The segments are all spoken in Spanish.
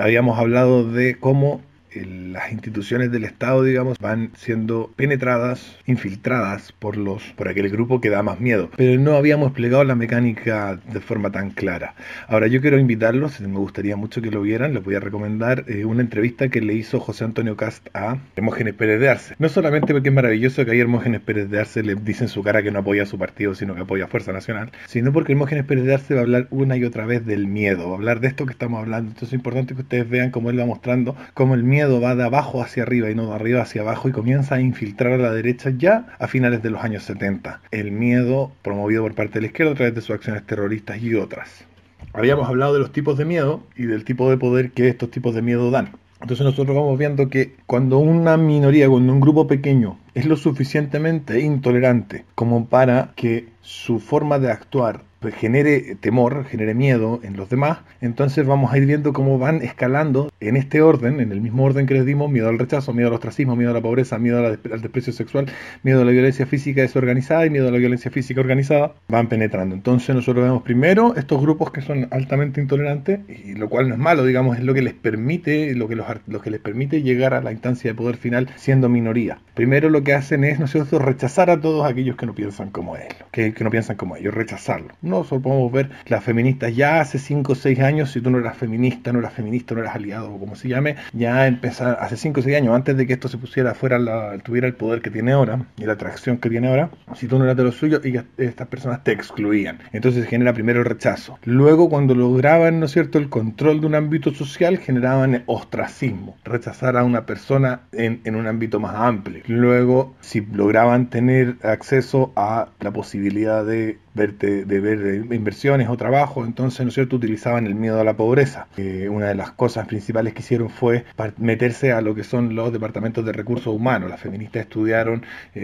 habíamos hablado de cómo las instituciones del Estado, digamos, van siendo penetradas, infiltradas por aquel grupo que da más miedo. Pero no habíamos explicado la mecánica de forma tan clara. Ahora yo quiero invitarlos, me gustaría mucho que lo vieran, les voy a recomendar una entrevista que le hizo José Antonio Cast a Hermógenes Pérez de Arce. No solamente porque es maravilloso que ahí Hermógenes Pérez de Arce le dice en su cara que no apoya a su partido, sino que apoya a Fuerza Nacional, sino porque Hermógenes Pérez de Arce va a hablar una y otra vez del miedo, va a hablar de esto que estamos hablando. Entonces es importante que ustedes vean cómo él va mostrando cómo el miedo va de abajo hacia arriba y no de arriba hacia abajo y comienza a infiltrar a la derecha ya a finales de los años 70. El miedo promovido por parte de la izquierda a través de sus acciones terroristas y otras. Habíamos hablado de los tipos de miedo y del tipo de poder que estos tipos de miedo dan. Entonces nosotros vamos viendo que cuando una minoría, cuando un grupo pequeño es lo suficientemente intolerante como para que su forma de actuar pues genere temor, genere miedo en los demás, entonces vamos a ir viendo cómo van escalando en este orden, en el mismo orden que les dimos: miedo al rechazo, miedo al ostracismo, miedo a la pobreza, miedo al desprecio sexual, miedo a la violencia física desorganizada y miedo a la violencia física organizada, van penetrando. Entonces nosotros vemos primero estos grupos que son altamente intolerantes, y lo cual no es malo, digamos, es lo que les permite, lo que les permite llegar a la instancia de poder final siendo minoría. Primero lo que hacen es, ¿no es cierto?, rechazar a todos aquellos que no piensan como él, que no piensan como ellos, rechazarlo. No solo podemos ver las feministas ya hace 5 o 6 años, si tú no eras feminista, no eras aliado o como se llame, ya empezar hace 5 o 6 años, antes de que esto se pusiera fuera, tuviera el poder que tiene ahora y la atracción que tiene ahora, si tú no eras de lo suyo, estas personas te excluían. Entonces genera primero el rechazo. Luego, cuando lograban, ¿no es cierto?, el control de un ámbito social, generaban ostracismo, rechazar a una persona en un ámbito más amplio. Luego, si lograban tener acceso a la posibilidad de ver inversiones o trabajo, entonces, ¿no es cierto?, utilizaban el miedo a la pobreza. Una de las cosas principales que hicieron fue meterse a lo que son los departamentos de recursos humanos. Las feministas estudiaron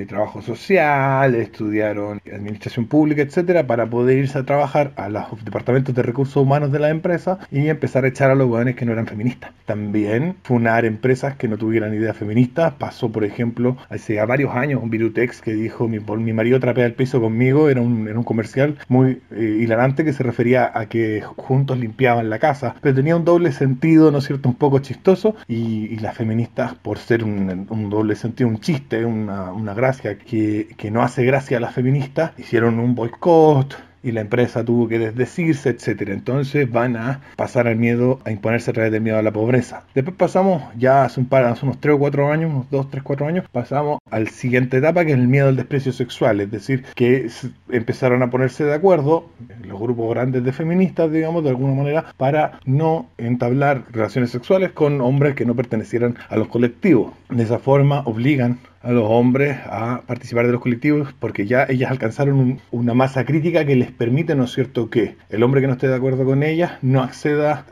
trabajo social, estudiaron administración pública, etcétera, para poder irse a trabajar a los departamentos de recursos humanos de la empresa y empezar a echar a los hueones que no eran feministas. También funar empresas que no tuvieran ideas feministas. Pasó, por ejemplo, hace varios años un Virutex que dijo: mi marido trapea el piso conmigo. Era un comercial muy hilarante que se refería a que juntos limpiaban la casa, pero tenía un doble sentido, ¿no es cierto?, un poco chistoso, y las feministas, por ser un doble sentido, un chiste, una gracia que no hace gracia a las feministas, hicieron un boicot y la empresa tuvo que desdecirse, etcétera. Entonces van a pasar al miedo, a imponerse a través del miedo a la pobreza. Después pasamos, ya hace unos 3 o 4 años, unos 2, 3, 4 años, pasamos a la siguiente etapa, que es el miedo al desprecio sexual. Es decir, que empezaron a ponerse de acuerdo los grupos grandes de feministas, digamos, de alguna manera, para no entablar relaciones sexuales con hombres que no pertenecieran a los colectivos. De esa forma obligan a los hombres a participar de los colectivos, porque ya ellas alcanzaron una masa crítica que les permite, ¿no es cierto?, que el hombre que no esté de acuerdo con ellas no acceda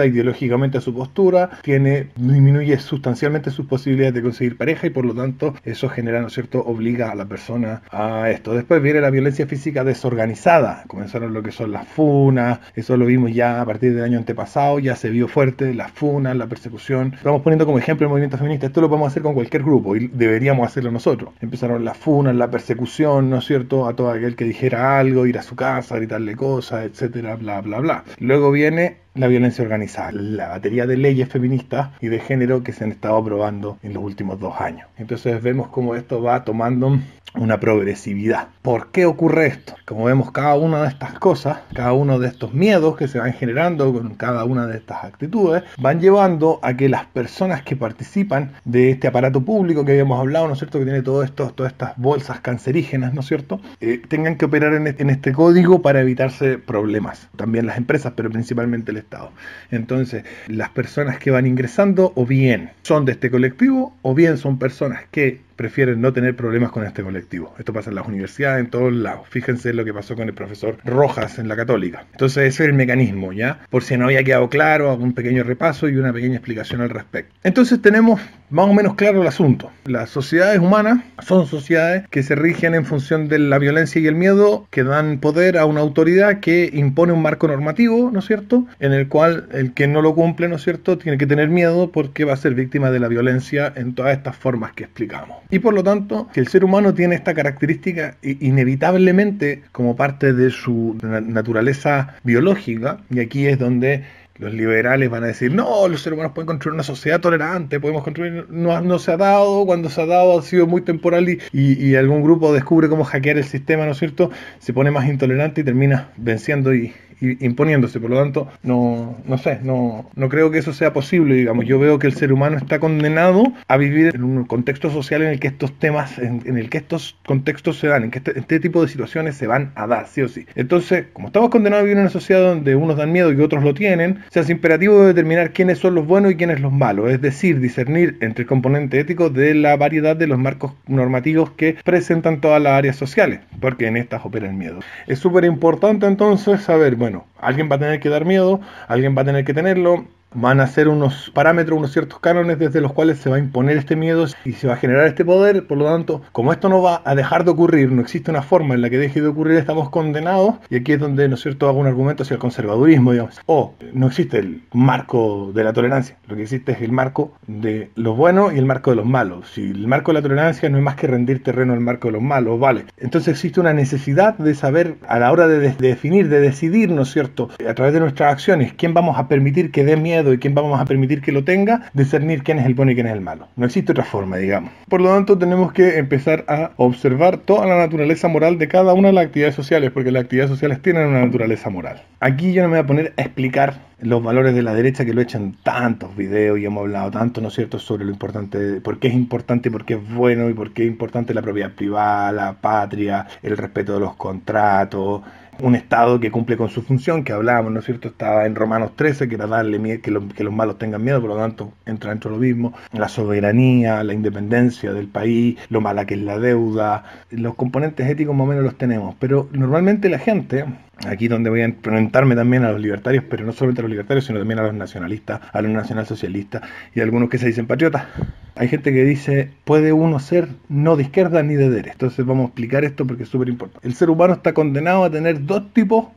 ideológicamente a su postura, disminuye sustancialmente sus posibilidades de conseguir pareja, y por lo tanto eso genera, ¿no es cierto?, obliga a la persona a esto. Después viene la violencia física desorganizada. Comenzaron lo que son las funas, eso lo vimos ya a partir del año antepasado, ya se vio fuerte las funas, la persecución. Estamos poniendo como ejemplo el movimiento feminista. Esto lo podemos hacer con cualquier grupo y deberíamos hacerlo nosotros. Empezaron las funas, la persecución, ¿no es cierto?, a todo aquel que dijera algo, ir a su casa, gritarle cosas, etcétera, bla, bla, bla. Luego viene la violencia organizada, la batería de leyes feministas y de género que se han estado aprobando en los últimos 2 años. Entonces vemos cómo esto va tomando una progresividad. ¿Por qué ocurre esto? Como vemos, cada una de estas cosas, cada uno de estos miedos que se van generando con cada una de estas actitudes, van llevando a que las personas que participan de este aparato público que habíamos hablado, ¿no es cierto?, que tiene todas estas bolsas cancerígenas, ¿no es cierto?, tengan que operar en este código para evitarse problemas. También las empresas, pero principalmente el Estado. Entonces, las personas que van ingresando o bien son de este colectivo o bien son personas que prefieren no tener problemas con este colectivo. Esto pasa en las universidades, en todos lados. Fíjense lo que pasó con el profesor Rojas en la Católica. Entonces ese es el mecanismo, ¿ya? Por si no había quedado claro, hago un pequeño repaso y una pequeña explicación al respecto. Entonces tenemos más o menos claro el asunto. Las sociedades humanas son sociedades que se rigen en función de la violencia y el miedo, que dan poder a una autoridad que impone un marco normativo, ¿no es cierto?, en el cual el que no lo cumple, ¿no es cierto?, tiene que tener miedo porque va a ser víctima de la violencia en todas estas formas que explicamos. Y por lo tanto, si el ser humano tiene esta característica inevitablemente como parte de su naturaleza biológica, y aquí es donde Los liberales van a decir, no, los seres humanos pueden construir una sociedad tolerante, podemos construir, no se ha dado, cuando se ha dado ha sido muy temporal y algún grupo descubre cómo hackear el sistema, ¿no es cierto? Se pone más intolerante y termina venciendo y imponiéndose. Por lo tanto, no creo que eso sea posible, digamos. Yo veo que el ser humano está condenado a vivir en un contexto social en el que estos temas, en el que estos contextos se dan, en que este tipo de situaciones se van a dar, sí o sí. Entonces, como estamos condenados a vivir en una sociedad donde unos dan miedo y otros lo tienen, se hace imperativo determinar quiénes son los buenos y quiénes los malos, es decir, discernir entre el componente ético de la variedad de los marcos normativos que presentan todas las áreas sociales, porque en estas opera el miedo. Es súper importante entonces saber, bueno, alguien va a tener que dar miedo, alguien va a tener que tenerlo, van a ser unos parámetros, unos ciertos cánones desde los cuales se va a imponer este miedo y se va a generar este poder. Por lo tanto, como esto no va a dejar de ocurrir, no existe una forma en la que deje de ocurrir, estamos condenados, y aquí es donde, ¿no es cierto?, hago un argumento hacia el conservadurismo, digamos. No existe el marco de la tolerancia, lo que existe es el marco de los buenos y el marco de los malos. Si el marco de la tolerancia no es más que rendir terreno al marco de los malos, vale. Entonces existe una necesidad de saber, a la hora de definir, de decidir, ¿no es cierto?, a través de nuestras acciones, quién vamos a permitir que dé miedo y quién vamos a permitir que lo tenga, discernir quién es el bueno y quién es el malo. No existe otra forma, digamos. Por lo tanto, tenemos que empezar a observar toda la naturaleza moral de cada una de las actividades sociales, porque las actividades sociales tienen una naturaleza moral. Aquí yo no me voy a poner a explicar los valores de la derecha, que lo he hecho en tantos videos y hemos hablado tanto, ¿no es cierto?, sobre lo importante, por qué es importante, por qué es bueno y por qué es importante la propiedad privada, la patria, el respeto de los contratos, un Estado que cumple con su función, que hablábamos, ¿no es cierto?, estaba en Romanos 13, que era darle miedo, que los malos tengan miedo, por lo tanto entra dentro de lo mismo, la soberanía, la independencia del país, lo mala que es la deuda, los componentes éticos más o menos los tenemos, pero normalmente la gente, aquí donde voy a enfrentarme también a los libertarios, pero no solamente a los libertarios, sino también a los nacionalistas, a los nacionalsocialistas y a algunos que se dicen patriotas. Hay gente que dice, puede uno ser no de izquierda ni de derecha. Entonces vamos a explicar esto porque es súper importante. El ser humano está condenado a tener dos tipos,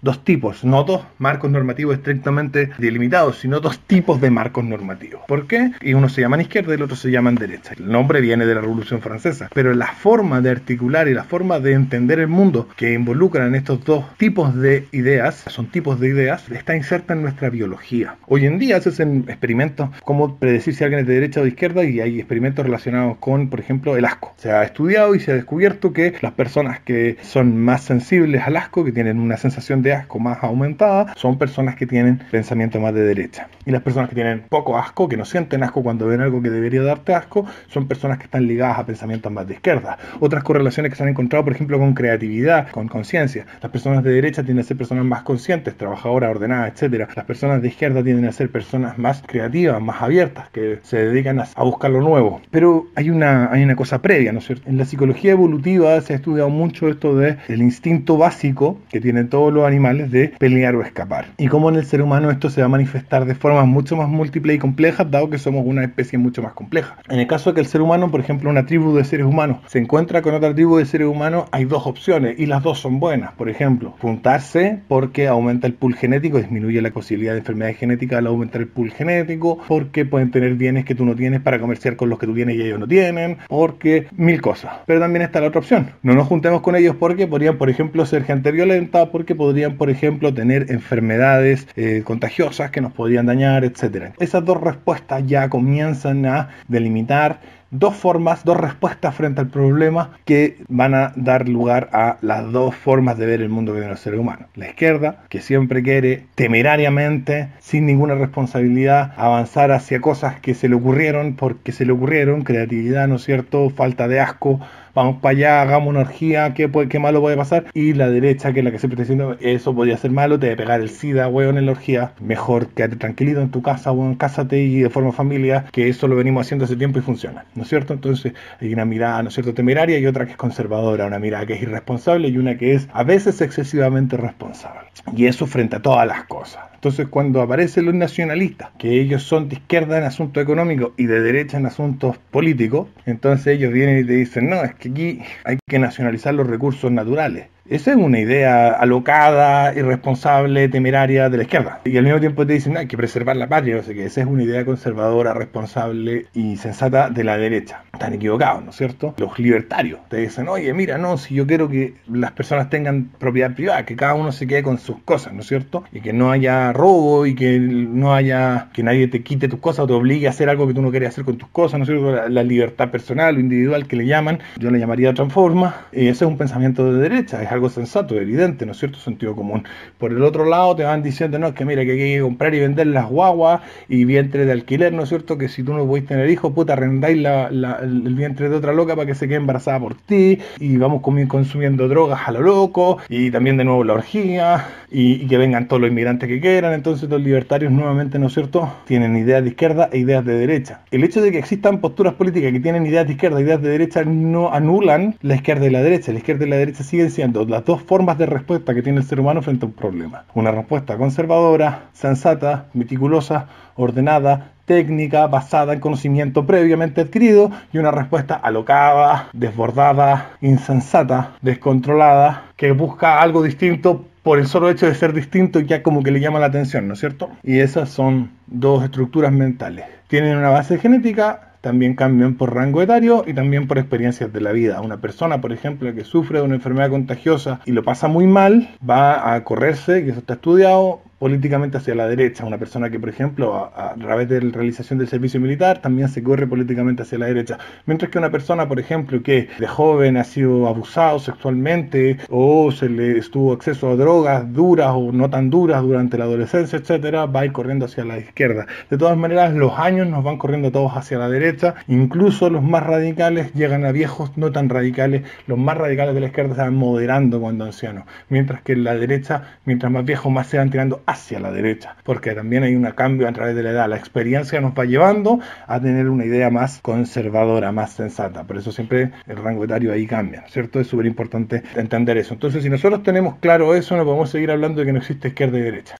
no dos marcos normativos estrictamente delimitados, sino dos tipos de marcos normativos. ¿Por qué? Y uno se llama izquierda y el otro se llama derecha. El nombre viene de la Revolución Francesa, pero la forma de articular y la forma de entender el mundo que involucran estos dos tipos de ideas, son tipos de ideas, está inserta en nuestra biología. Hoy en día se hacen experimentos como predecir si alguien es de derecha o de izquierda, y hay experimentos relacionados con, por ejemplo, el asco. Se ha estudiado y se ha descubierto que las personas que son más sensibles al asco, que tienen una sensación de asco más aumentada, son personas que tienen pensamiento más de derecha. Y las personas que tienen poco asco, que no sienten asco cuando ven algo que debería darte asco, son personas que están ligadas a pensamientos más de izquierda. Otras correlaciones que se han encontrado, por ejemplo, con creatividad, con conciencia. Las personas de derecha tienden a ser personas más conscientes, trabajadoras, ordenadas, etcétera. Las personas de izquierda tienden a ser personas más creativas, más abiertas, que se dedican a buscar lo nuevo. Pero hay una cosa previa, ¿no es cierto? En la psicología evolutiva se ha estudiado mucho esto del instinto básico que tienen todos los animales de pelear o escapar. Y cómo en el ser humano esto se va a manifestar de formas mucho más múltiples y complejas, dado que somos una especie mucho más compleja. En el caso de que el ser humano, por ejemplo, una tribu de seres humanos, se encuentra con otra tribu de seres humanos, hay dos opciones y las dos son buenas. Por ejemplo, juntarse porque aumenta el pool genético, disminuye la posibilidad de enfermedades genéticas al aumentar el pool genético, porque pueden tener bienes que tú no tienes para comerciar con los que tú tienes y ellos no tienen, porque mil cosas. Pero también está la otra opción. No nos juntemos con ellos porque podrían, por ejemplo, ser gente violenta, porque podrían, por ejemplo, tener enfermedades contagiosas que nos podrían dañar, etcétera. Esas dos respuestas ya comienzan a delimitar dos formas, dos respuestas frente al problema que van a dar lugar a las dos formas de ver el mundo que tiene el ser humano. La izquierda, que siempre quiere temerariamente, sin ninguna responsabilidad, avanzar hacia cosas que se le ocurrieron porque se le ocurrieron, creatividad, ¿no es cierto?, falta de asco, vamos para allá, hagamos una orgía, ¿qué malo puede pasar? Y la derecha, que es la que siempre está diciendo, eso podría ser malo, te debe pegar el SIDA, weón, en la orgía, mejor quédate tranquilito en tu casa, weón, cásate y de forma familia, que eso lo venimos haciendo hace tiempo y funciona, ¿no es cierto? Entonces hay una mirada, ¿no es cierto?, temeraria, y otra que es conservadora, una mirada que es irresponsable y una que es a veces excesivamente responsable. Y eso frente a todas las cosas. Entonces, cuando aparecen los nacionalistas, que ellos son de izquierda en asuntos económicos y de derecha en asuntos políticos, entonces ellos vienen y te dicen, no, es que aquí hay que nacionalizar los recursos naturales. Esa es una idea alocada, irresponsable, temeraria de la izquierda. Y al mismo tiempo te dicen, hay que preservar la patria. O sea que esa es una idea conservadora, responsable y sensata de la derecha. Están equivocados, ¿no es cierto? Los libertarios te dicen, oye, mira, no, si yo quiero que las personas tengan propiedad privada, que cada uno se quede con sus cosas, ¿no es cierto? Y que no haya robo y que no haya, que nadie te quite tus cosas o te obligue a hacer algo que tú no quieres hacer con tus cosas, ¿no es cierto? La libertad personal o individual que le llaman, yo le llamaría de otra forma. Y ese es un pensamiento de derecha, es algo sensato, evidente, ¿no es cierto? Sentido común. Por el otro lado te van diciendo, no, es que mira, que hay que comprar y vender las guaguas y vientre de alquiler, ¿no es cierto? Que si tú no podés tener hijos, puta, arrendáis el vientre de otra loca para que se quede embarazada por ti, y vamos consumiendo drogas a lo loco, y también de nuevo la orgía, y que vengan todos los inmigrantes que quieran. Entonces los libertarios nuevamente, ¿no es cierto?, tienen ideas de izquierda e ideas de derecha. El hecho de que existan posturas políticas que tienen ideas de izquierda e ideas de derecha no anulan la izquierda y la derecha. La izquierda y la derecha siguen siendo las dos formas de respuesta que tiene el ser humano frente a un problema. Una respuesta conservadora, sensata, meticulosa, ordenada, técnica, basada en conocimiento previamente adquirido, y una respuesta alocada, desbordada, insensata, descontrolada, que busca algo distinto por el solo hecho de ser distinto y ya como que le llama la atención, ¿no es cierto? Y esas son dos estructuras mentales. Tienen una base genética, también cambian por rango etario y también por experiencias de la vida. Una persona, por ejemplo, que sufre de una enfermedad contagiosa y lo pasa muy mal, va a correrse, que eso está estudiado, políticamente hacia la derecha. Una persona que, por ejemplo, a través de la realización del servicio militar, también se corre políticamente hacia la derecha. Mientras que una persona, por ejemplo, que de joven ha sido abusado sexualmente o se le estuvo acceso a drogas duras o no tan duras durante la adolescencia, etcétera, va a ir corriendo hacia la izquierda. De todas maneras, los años nos van corriendo todos hacia la derecha. Incluso los más radicales llegan a viejos no tan radicales. Los más radicales de la izquierda se van moderando cuando ancianos. Mientras que en la derecha, mientras más viejos, más se van tirando hacia la derecha, porque también hay un cambio a través de la edad. La experiencia nos va llevando a tener una idea más conservadora, más sensata. Por eso siempre el rango etario ahí cambia, ¿cierto? Es súper importante entender eso. Entonces, si nosotros tenemos claro eso, no podemos seguir hablando de que no existe izquierda y derecha.